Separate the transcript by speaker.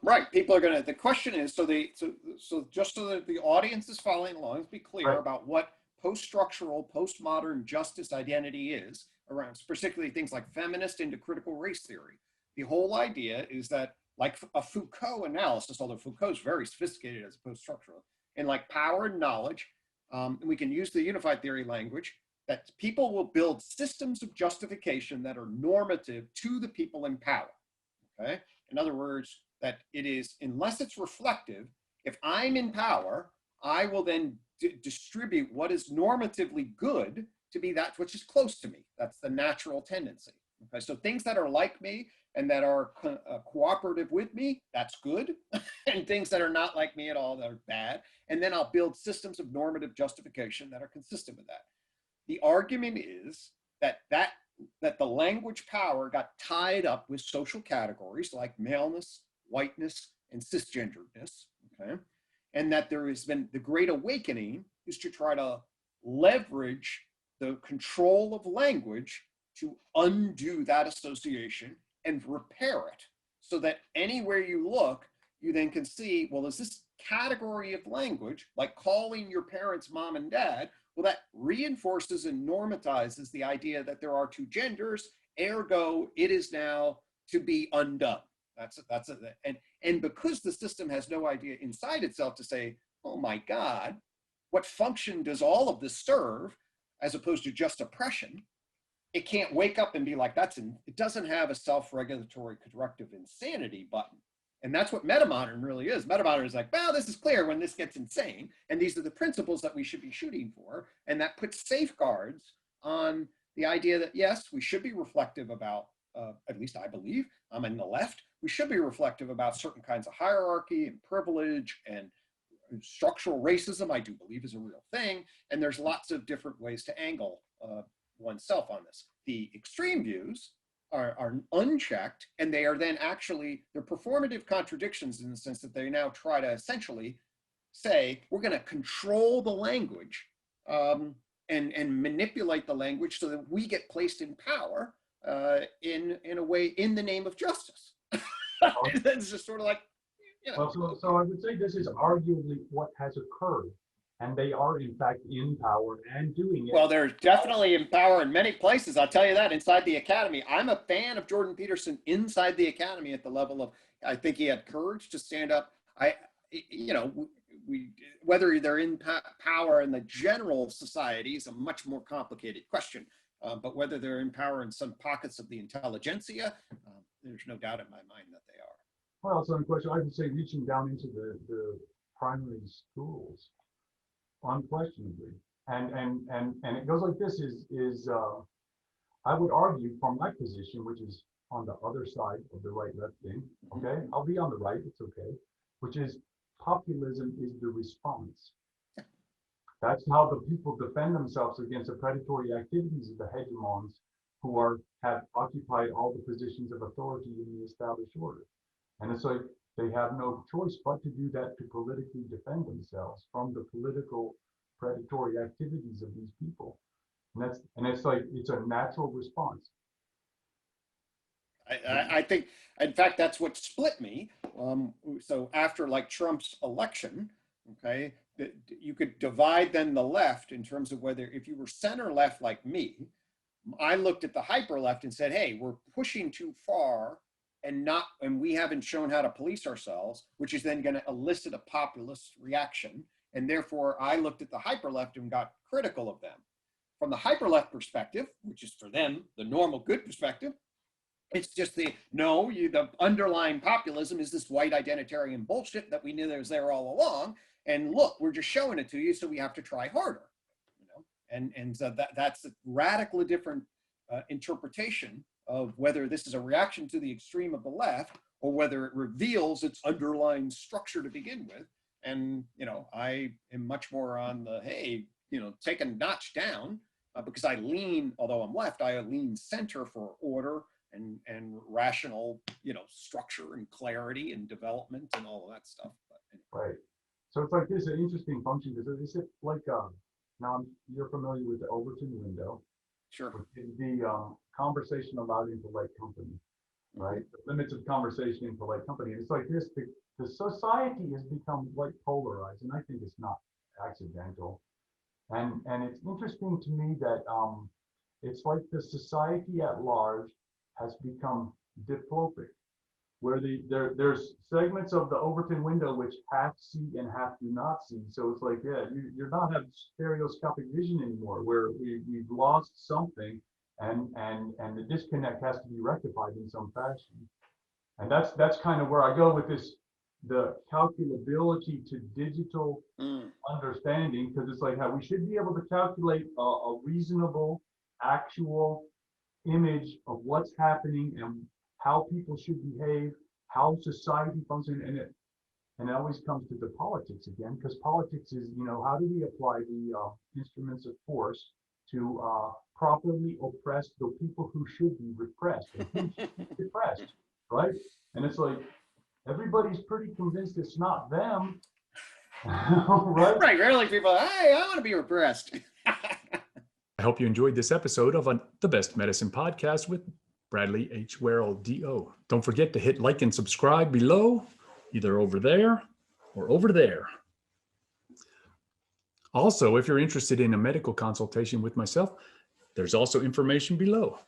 Speaker 1: Right. People are going to, the question is, so just so that the audience is following along, let's be clear
Speaker 2: Right.
Speaker 1: about what post-structural, postmodern justice identity is around, particularly things like feminist into critical race theory. The whole idea is that, like a Foucault analysis, although Foucault is very sophisticated as a post-structuralist, and like power and knowledge, and we can use the unified theory language, that people will build systems of justification that are normative to the people in power. Okay. In other words, that it is, unless it's reflective, if I'm in power, I will then distribute what is normatively good to be that which is close to me. That's the natural tendency. Okay, so things that are like me and that are cooperative with me, that's good. And things that are not like me at all, that are bad. And then I'll build systems of normative justification that are consistent with that. The argument is that the language power got tied up with social categories like maleness, whiteness, and cisgenderedness, okay? And that there has been, the Great Awakening is to try to leverage the control of language to undo that association and repair it, so that anywhere you look, you then can see, well, is this category of language, like calling your parents mom and dad, well, that reinforces and normatizes the idea that there are two genders, ergo, it is now to be undone. And because the system has no idea inside itself to say, oh my God, what function does all of this serve, as opposed to just oppression, it can't wake up and be like, it doesn't have a self-regulatory corrective insanity button. And that's what metamodern really is. Metamodern is like, well, this is clear when this gets insane. And these are the principles that we should be shooting for. And that puts safeguards on the idea that, yes, we should be reflective about, at least I believe, I'm in the left, we should be reflective about certain kinds of hierarchy and privilege and structural racism, I do believe is a real thing. And there's lots of different ways to angle oneself on this. The extreme views are unchecked, and they are then actually, they're performative contradictions in the sense that they now try to essentially say, we're going to control the language and manipulate the language so that we get placed in power in a way in the name of justice. It's just sort of like, you know.
Speaker 2: Well, so I would say this is arguably what has occurred. And they are, in fact, in power and doing it.
Speaker 1: Well, they're definitely in power in many places. I'll tell you that, inside the academy. I'm a fan of Jordan Peterson inside the academy at the level of, I think he had courage to stand up. Whether they're in power in the general society is a much more complicated question. But whether they're in power in some pockets of the intelligentsia, there's no doubt in my mind that they are.
Speaker 2: Well, so in question, I would say reaching down into the primary schools. Unquestionably, and it goes like this: I would argue from my position, which is on the other side of the right-left thing. Okay, I'll be on the right. It's okay. Which is populism is the response. That's how the people defend themselves against the predatory activities of the hegemons who have occupied all the positions of authority in the established order, and it's like they have no choice but to do that to politically defend themselves from the political predatory activities of these people. And it's like, it's a natural response.
Speaker 1: I think, in fact, that's what split me. So after like Trump's election, okay, you could divide then the left in terms of whether, if you were center left like me, I looked at the hyper left and said, hey, we're pushing too far and we haven't shown how to police ourselves, which is then going to elicit a populist reaction. And therefore, I looked at the hyper left and got critical of them. From the hyper left perspective, which is for them the normal good perspective, it's just the underlying populism is this white identitarian bullshit that we knew was there all along. And look, we're just showing it to you, so we have to try harder. And so that's a radically different interpretation of whether this is a reaction to the extreme of the left or whether it reveals its underlying structure to begin with. And, I am much more on the, hey, take a notch down because I lean, although I'm left, I lean center for order and rational, structure and clarity and development and all of that stuff. But
Speaker 2: anyway. Right. So it's like this, an interesting function because it's like, now you're familiar with the Overton window.
Speaker 1: Sure.
Speaker 2: The conversation allowed into light company. right? The limits of conversation in polite company. And it's like this, the society has become quite polarized, and I think it's not accidental. And it's interesting to me that it's like the society at large has become diplopic, where there's segments of the Overton window which half see and half do not see. So it's like, yeah, you're not having stereoscopic vision anymore, where we've lost something, and the disconnect has to be rectified in some fashion. And that's kind of where I go with this, the calculability to digital understanding, because it's like how we should be able to calculate a reasonable, actual image of what's happening and how people should behave, how society functions, and it always comes to the politics again, because politics is, how do we apply the instruments of force to properly oppress the people who should be repressed, and who should be repressed, right? And it's like, everybody's pretty convinced it's not them, right?
Speaker 1: Right, rarely people, hey, I want to be repressed.
Speaker 3: I hope you enjoyed this episode of The Best Medicine Podcast with Bradley H. Werrell, D.O. Don't forget to hit like and subscribe below, either over there or over there. Also, if you're interested in a medical consultation with myself, there's also information below.